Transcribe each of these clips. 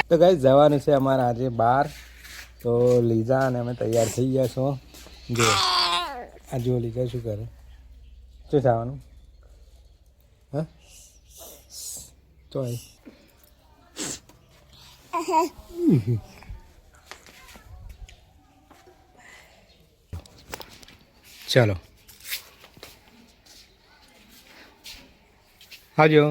તો ગાઈસ જવાનું છે અમારે આજે બહાર. તો લીઝા અને અમે તૈયાર થઈ ગયા છો. જો આ જો લીઝા શું કરે, શું થવાનું? હા ચોય ચાલો આવજો.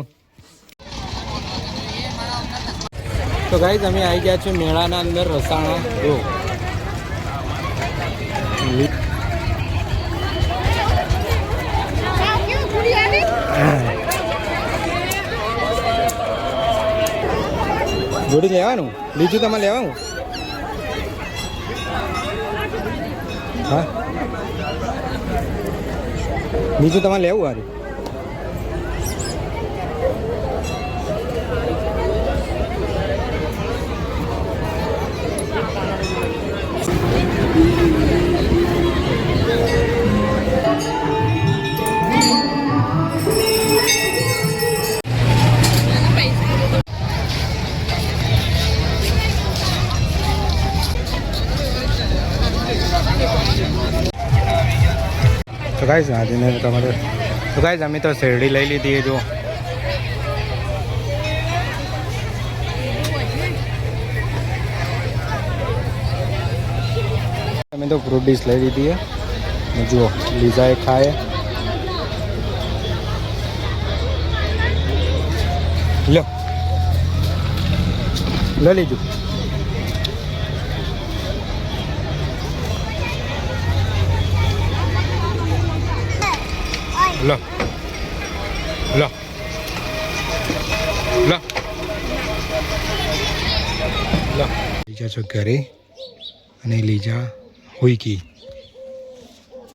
તો ગાઈસ અમે આવી ગયા છીએ મેળાના અંદર રસાણા. જો જોડી લેવાનું, લીધું તમારે લેવાનું? હા બીજું તમારે લેવું હારું? તો ગાઈસ આજે તમારે તો ગાઈસ અમે તો શેરડી લઈ લીધી. જો અમે તો ફ્રૂટ ડીશ લઈ લીધી है. જુઓ લીઝા એ ખાય લો લઈ લીધું. લો લો લો લો લીજા છો ઘરે અને લીજા હોઈ ગઈ.